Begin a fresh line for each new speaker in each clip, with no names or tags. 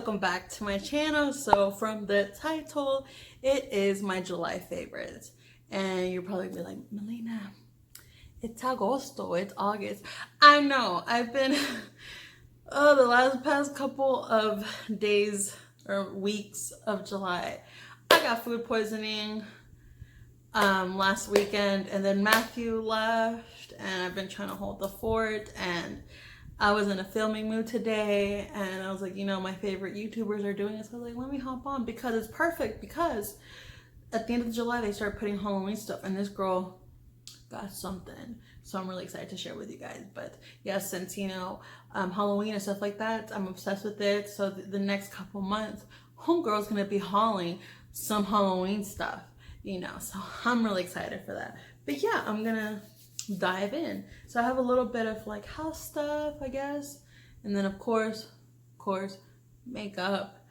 welcome back to my channel. So from the title, it is my July favorites. And you'll probably be like, Melina, it's Agosto, it's August. I know, I've been, the past couple of days or weeks of July, I got food poisoning last weekend, and then Matthew left, and I've been trying to hold the fort, and I was in a filming mood today, and I was like, you know, my favorite YouTubers are doing this. So I was like, let me hop on because it's perfect, because at the end of July, they start putting Halloween stuff, and this girl got something. So I'm really excited to share with you guys. But yeah, since, you know, Halloween and stuff like that, I'm obsessed with it. So the next couple months, homegirl's gonna be hauling some Halloween stuff, you know, so I'm really excited for that. But yeah, I'm gonna dive in. So I have a little bit of like house stuff, I guess, and then of course makeup,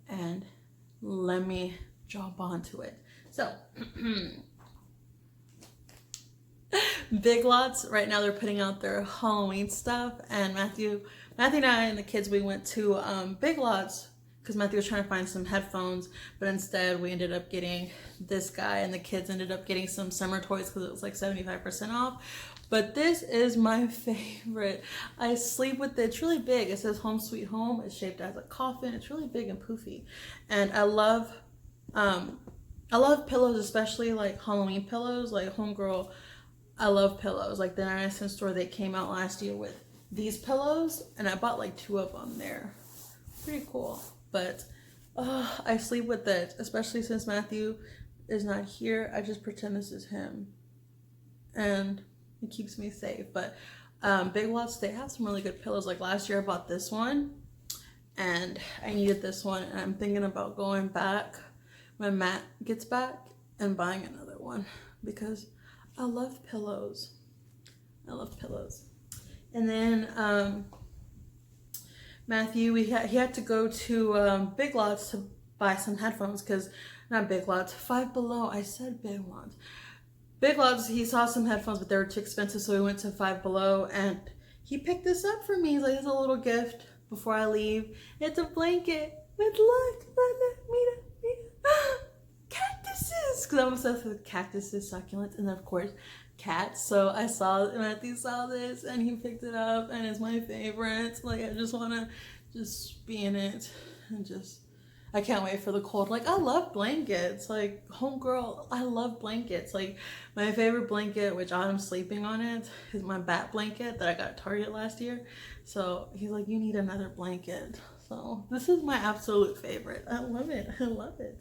and let me jump onto it. So Big Lots right now, they're putting out their Halloween stuff, and Matthew and I and the kids, we went to Big Lots because Matthew was trying to find some headphones, but instead we ended up getting this guy, and the kids ended up getting some summer toys because it was like 75% off. But this is my favorite. I sleep with it. It's really big. It says Home Sweet Home. It's shaped as a coffin. It's really big and poofy. And I love pillows, especially like Halloween pillows. Like homegirl, I love pillows. Like the Night Cent store, they came out last year with these pillows, and I bought like 2 of them there. Pretty cool. But I sleep with it, especially since Matthew is not here. I just pretend this is him, and it keeps me safe. But Big Lots, they have some really good pillows. Like last year I bought this one, and I needed this one, and I'm thinking about going back when Matt gets back and buying another one because I love pillows. I love pillows. And then Matthew, he had to go to Big Lots to buy some headphones, because, not Big Lots, Five Below, I said Big Lots. Big Lots, he saw some headphones, but they were too expensive, so we went to Five Below, and he picked this up for me. He's like, it's a little gift before I leave. It's a blanket with, look, cactuses, because I'm obsessed with cactuses, succulents, and then of course, cats. So Matthew saw this, and he picked it up, and it's my favorite. Like, I just want to just be in it, and I can't wait for the cold. Like, I love blankets. Like, homegirl, I love blankets. Like, my favorite blanket, which I'm sleeping on it, is my bat blanket that I got at Target last year. So he's like, you need another blanket. So this is my absolute favorite. I love it. I love it.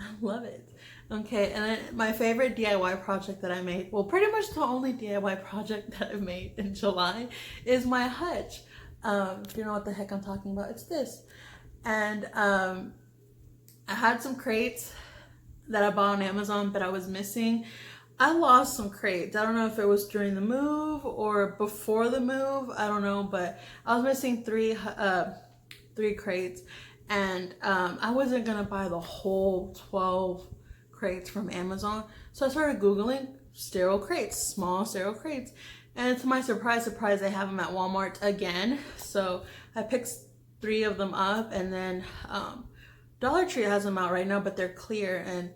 I love it. Okay, and then my favorite DIY project that I made, well, pretty much the only DIY project that I've made in July, is my hutch. If you know what the heck I'm talking about, it's this. And I had some crates that I bought on Amazon, but I was missing. I lost some crates. I don't know if it was during the move or before the move. I don't know, but I was missing three crates. And I wasn't gonna buy the whole 12 crates from Amazon, so I started Googling sterile crates, small sterile crates, and to my surprise, they have them at Walmart again. So I picked 3 of them up, and then Dollar Tree has them out right now, but they're clear, and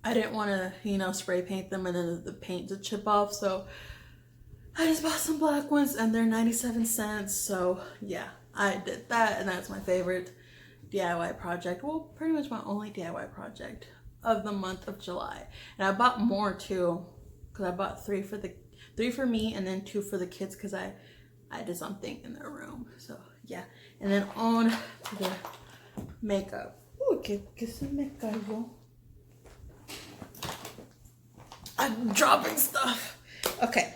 I didn't want to, you know, spray paint them and then the paint to chip off, so I just bought some black ones, and they're 97 cents. So yeah, I did that, and that's my favorite DIY project. Well, pretty much my only DIY project of the month of July. And I bought more too, because I bought 3 for me, and then 2 for the kids, because I did something in their room. So yeah, and then on to the makeup. Ooh, get some makeup. I'm dropping stuff. Okay,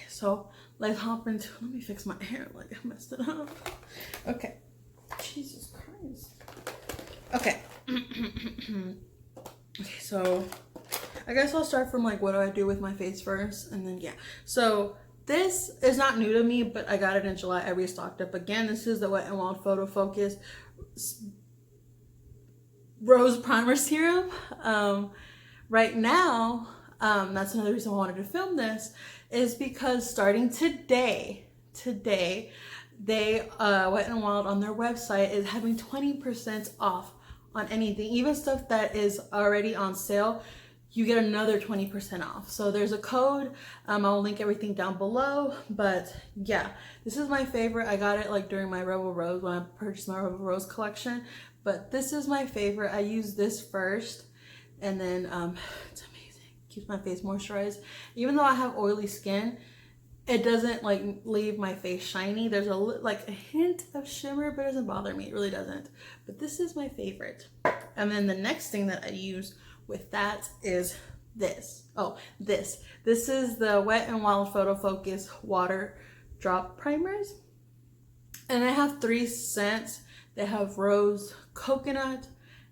so let's hop into, let me fix my hair, like I messed it up. Okay, Jesus Christ. Okay. Okay, so I guess I'll start from like, what do I do with my face first, and then yeah. So this is not new to me, but I got it in July. I restocked up again. This is the Wet n Wild Photo Focus Rose Primer Serum. Right now, that's another reason I wanted to film this, is because starting today, they Wet n Wild on their website is having 20% off on anything, even stuff that is already on sale. You get another 20% off. So there's a code. I'll link everything down below. But yeah, this is my favorite. I got it like during my Rebel Rose when I purchased my Rebel Rose collection. But this is my favorite. I use this first, and then it's amazing. Keeps my face moisturized. Even though I have oily skin, it doesn't like leave my face shiny. There's like a hint of shimmer, but it doesn't bother me. It really doesn't. But this is my favorite. And then the next thing that I use with that is this. This is the Wet n Wild Photo Focus Water Drop Primers. And I have 3 scents. They have rose, coconut,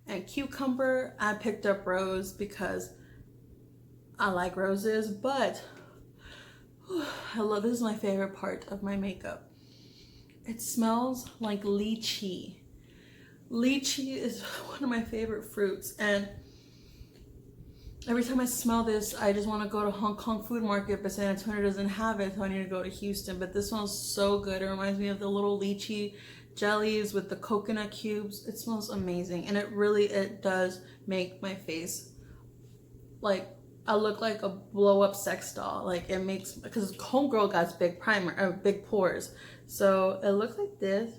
and cucumber. I picked up rose because I like roses, but I love, this is my favorite part of my makeup. It smells like lychee. Lychee is one of my favorite fruits, and every time I smell this, I just want to go to Hong Kong Food Market, but San Antonio doesn't have it, so I need to go to Houston. But this smells so good. It reminds me of the little lychee jellies with the coconut cubes. It smells amazing, and it does make my face like I look like a blow up sex doll. Like it makes, because homegirl got big pores, so it looks like this,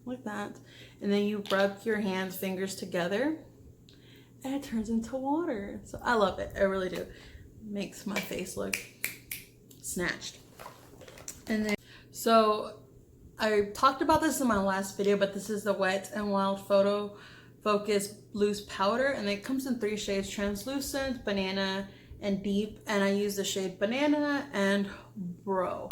like that, and then you rub your fingers together, and it turns into water. So I love it. I really do. Makes my face look snatched. And then, so I talked about this in my last video, but this is the Wet n Wild Photo Focus Loose Powder, and it comes in 3 shades: translucent, banana, and deep. And I use the shade banana. And bro,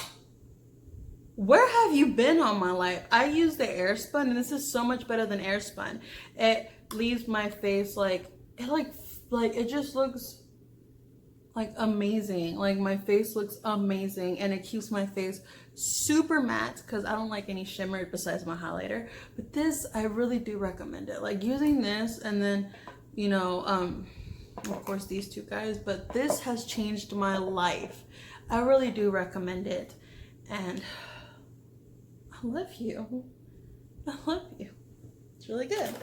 where have you been all my life? I use the Airspun, and this is so much better than Airspun. It leaves my face like it just looks like amazing. Like my face looks amazing, and it keeps my face super matte because I don't like any shimmer besides my highlighter. But this, I really do recommend it. Like using this, and then of course these 2 guys, but this has changed my life. I really do recommend it, and I love you. I love you. It's really good.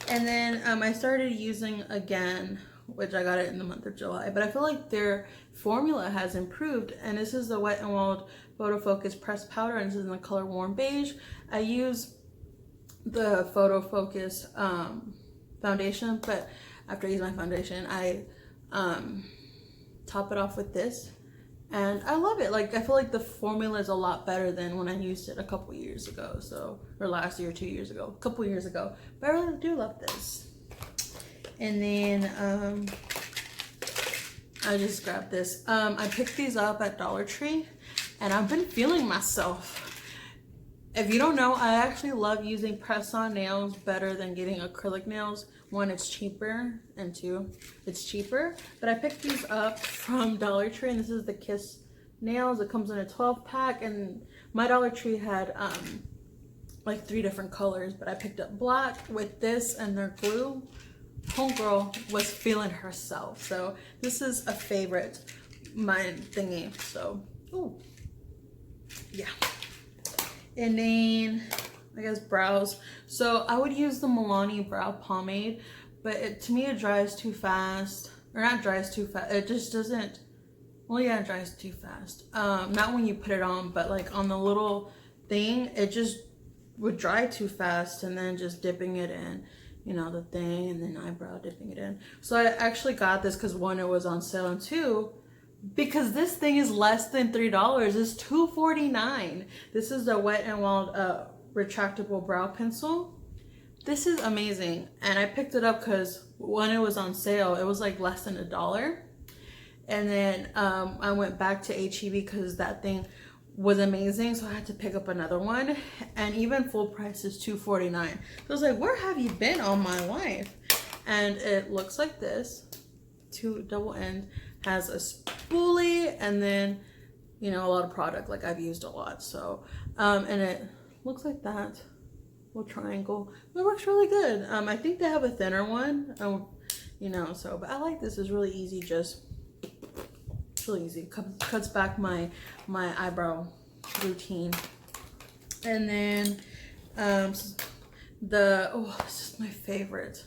And then I started using again, which I got it in the month of July, but I feel like their formula has improved. And this is the Wet n Wild Photo Focus Pressed Powder, and this is in the color Warm Beige. I use the Photo Focus foundation, but after I use my foundation, I top it off with this, and I love it. Like I feel like the formula is a lot better than when I used it a couple years ago, or last year, 2 years ago, a couple years ago. But I really do love this. And then I just grabbed this. I picked these up at Dollar Tree, and I've been feeling myself. If you don't know, I actually love using press-on nails better than getting acrylic nails. 1, it's cheaper, and 2, it's cheaper. But I picked these up from Dollar Tree, and this is the Kiss nails. It comes in a 12-pack, and my Dollar Tree had like 3 different colors, but I picked up black with this and their glue. Homegirl was feeling herself, so this is a favorite mine thingy. So yeah. And then I guess brows. So I would use the Milani brow pomade, but to me it dries too fast. Or not dries too fast, it just doesn't, well yeah, it dries too fast. Not when you put it on, but like on the little thing, it just would dry too fast, and then just dipping it in, the thing, and then eyebrow dipping it in. So I actually got this because 1, it was on sale, and 2, because this thing is less than $3. It's $2.49. This is the Wet n Wild retractable brow pencil. This is amazing, and I picked it up because when it was on sale, it was like less than $1. And then I went back to HEB because that thing was amazing, so I had to pick up another one, and even full price is $2.49. So I was like, where have you been all my life? And it looks like this. 2 double end, has a spoolie, and then a lot of product, like I've used a lot. So and it looks like that little triangle. It works really good. I think they have a thinner one, so, but I like this. It's really easy. It's really easy. Cuts back my eyebrow routine. And then this is my favorite.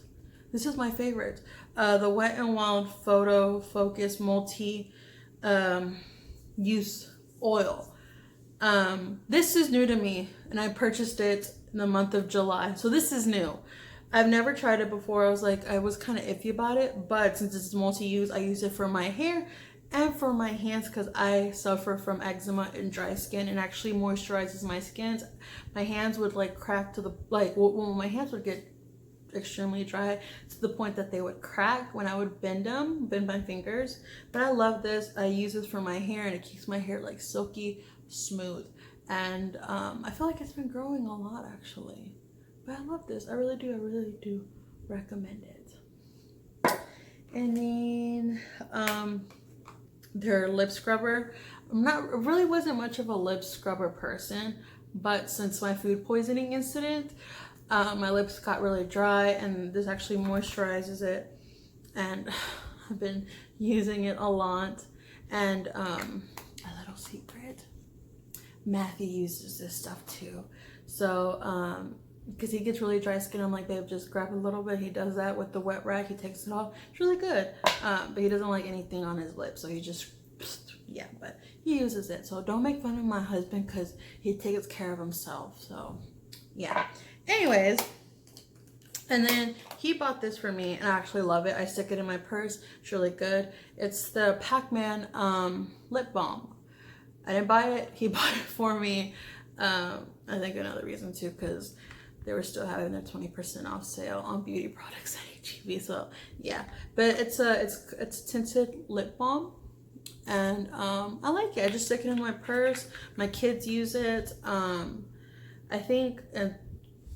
This is my favorite. The Wet n Wild Photo Focus Multi Use Oil. This is new to me, and I purchased it in the month of July. So this is new. I've never tried it before. I was kind of iffy about it, but since it's multi-use, I use it for my hair and for my hands because I suffer from eczema and dry skin, and actually moisturizes my skin. My hands would like crack to the, like when my hands would get extremely dry to the point that they would crack when I would bend my fingers. But I love this. I use this for my hair, and it keeps my hair like silky smooth. And I feel like it's been growing a lot actually. But I love this. I really do recommend it. And then their lip scrubber. Really wasn't much of a lip scrubber person, but since my food poisoning incident, my lips got really dry, and this actually moisturizes it, and I've been using it a lot. And a little secret, Matthew uses this stuff too. So because he gets really dry skin, I'm like, babe, just grab a little bit. He does that with the wet rag. He takes it off. It's really good. But he doesn't like anything on his lips, so he just, yeah, but he uses it. So don't make fun of my husband because he takes care of himself. So yeah. Anyways, and then he bought this for me, and I actually love it. I stick it in my purse. It's really good. It's the Pac-Man lip balm. I didn't buy it. He bought it for me. I think another reason too, because they were still having their 20% off sale on beauty products at H-E-B. So yeah, but it's tinted lip balm, and I like it. I just stick it in my purse. My kids use it. I think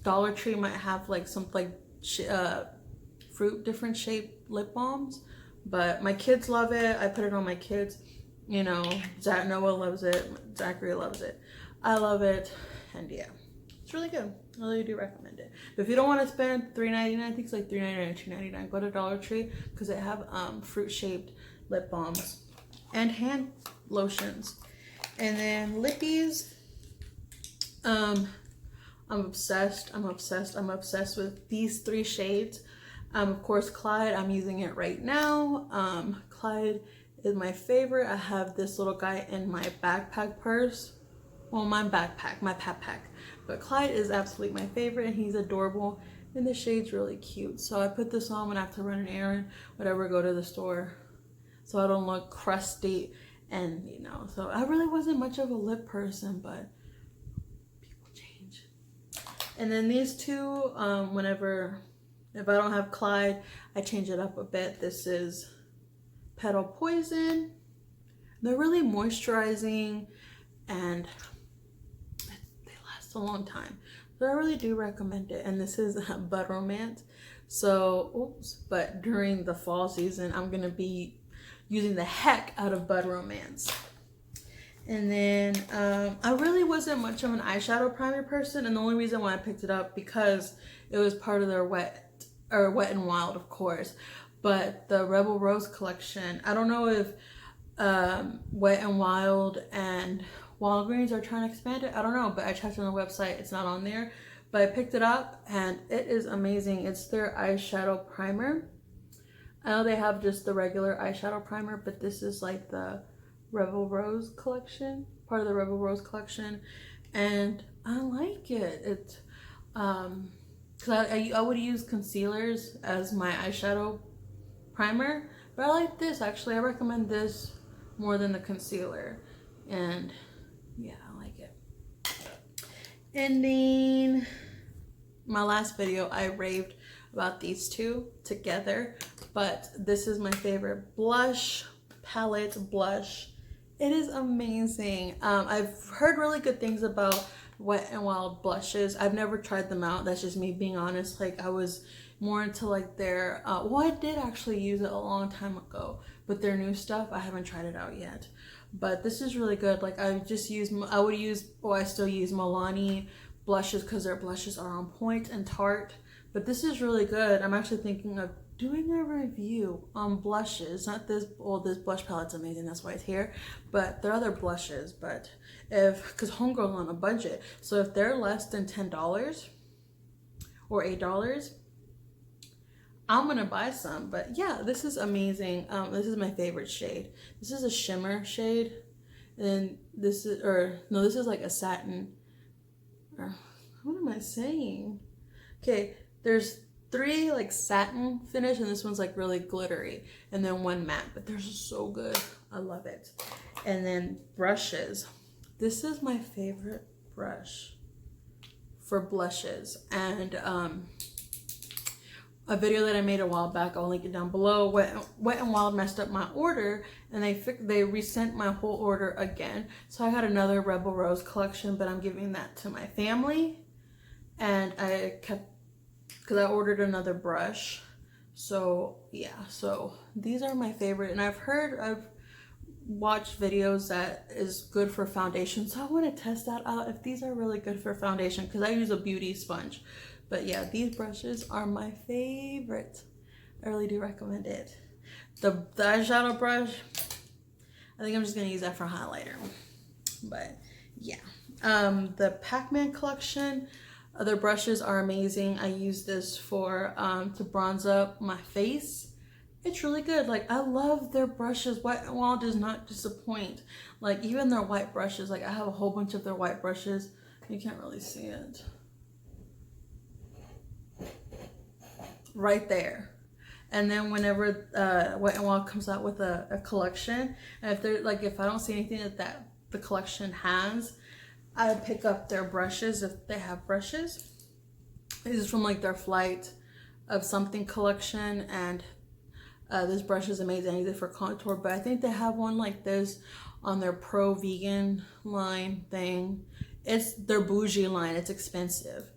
Dollar Tree might have like some like fruit different shaped lip balms, but my kids love it. I put it on my kids. You know, Noah loves it. Zachary loves it. I love it, and yeah, it's really good. I really do recommend it. But if you don't want to spend $3.99, I think it's like $3.99 or $2.99, go to Dollar Tree because they have fruit shaped lip balms and hand lotions. And then lippies. I'm obsessed with these 3 shades. Of course, Clyde, I'm using it right now. Clyde is my favorite. I have this little guy in my backpack purse. Well, my backpack, my pack. But Clyde is absolutely my favorite, and he's adorable, and the shade's really cute. So I put this on when I have to run an errand, whatever, go to the store, so I don't look crusty. And you know, so I really wasn't much of a lip person, but people change. And then these two, if I don't have Clyde, I change it up a bit. This is Petal Poison. They're really moisturizing, and they last a long time. So I really do recommend it. And this is Bud Romance. So, but during the fall season, I'm gonna be using the heck out of Bud Romance. And then I really wasn't much of an eyeshadow primer person, and the only reason why I picked it up because it was part of their Wet n Wild, of course. But the Rebel Rose collection, I don't know if Wet n Wild and Walgreens are trying to expand it. I don't know, but I checked on the website. It's not on there. But I picked it up, and it is amazing. It's their eyeshadow primer. I know they have just the regular eyeshadow primer, but this is like the Rebel Rose collection, part of the Rebel Rose collection, and I like it. It's because I would use concealers as my eyeshadow primer, but I like this actually. I recommend this more than the concealer, and yeah, I like it. And then my last video, I raved about these two together, but this is my favorite blush palette blush. It is amazing. I've heard really good things about Wet n Wild blushes. I've never tried them out. That's just me being honest. Like, I was more into like their well, I did actually use it a long time ago, but their new stuff, I haven't tried it out yet. But this is really good. Like, I still use Milani blushes because their blushes are on point and Tarte. But this is really good. I'm actually thinking of doing a review on blushes. Not this, well, this blush palette's amazing, that's why it's here. But there are other blushes, but because Homegirl's on a budget. So if they're less than $10 or $8, I'm gonna buy some. But yeah, this is amazing. This is my favorite shade. This is a shimmer shade. And this is, or no, this is like a satin. Or, what am I saying? Okay, there's 3 like satin finish, and this one's like really glittery, and then 1 matte. But they're just so good. I love it. And then brushes. This is my favorite brush for blushes, and a video that I made a while back, I'll link it down below. Wet n Wild messed up my order, and they resent my whole order again. So I got another Rebel Rose collection, but I'm giving that to my family. And I kept, because I ordered another brush. So yeah, so these are my favorite. And I've watched videos that is good for foundation. So I want to test that out if these are really good for foundation, because I use a beauty sponge. But yeah, these brushes are my favorite. I really do recommend it. The eyeshadow brush, I think I'm just gonna use that for highlighter. But yeah, the Pac-Man collection, other brushes are amazing. I use this for to bronze up my face. It's really good. Like, I love their brushes. Wet n Wild does not disappoint. Like, even their white brushes. Like, I have a whole bunch of their white brushes. You can't really see it. Right there. And then whenever Wet n Wild comes out with a collection, and if I don't see anything that the collection has, I pick up their brushes if they have brushes. This is from like their Flight of Something collection, and this brush is amazing. I use it for contour, but I think they have one like this on their Pro Vegan line thing. It's their bougie line. It's expensive.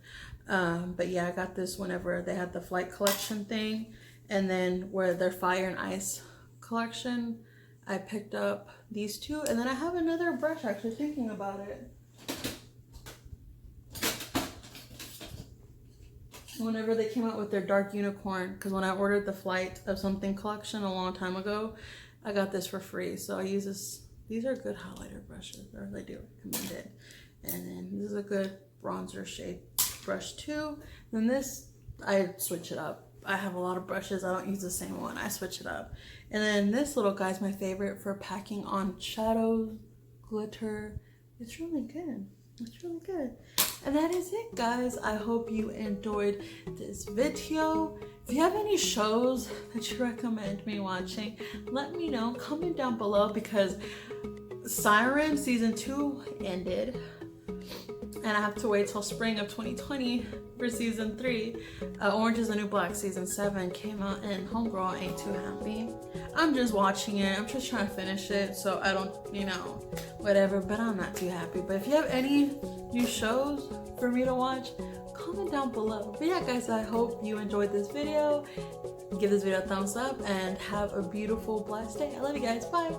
But yeah, I got this whenever they had the Flight collection thing. And then where their Fire and Ice collection, I picked up these 2. And then I have another brush, actually, thinking about it. Whenever they came out with their Dark Unicorn, because when I ordered the Flight of Something collection a long time ago, I got this for free. So I use this. These are good highlighter brushes. I really do recommend it. And then this is a good bronzer shade brush too. Then this, I switch it up. I have a lot of brushes. I don't use the same one. I switch it up. And then this little guy's my favorite for packing on shadows, glitter. It's really good. It's really good. And that is it, guys. I hope you enjoyed this video. If you have any shows that you recommend me watching, let me know. Comment down below, because Siren season 2 ended, and I have to wait till spring of 2020 for season 3. Orange is the New Black season 7 came out, and Homegirl ain't too happy. I'm just watching it. I'm just trying to finish it, so I don't, whatever, but I'm not too happy. But if you have any new shows for me to watch, comment down below. But yeah, guys, I hope you enjoyed this video. Give this video a thumbs up and have a beautiful, blessed day. I love you guys. Bye.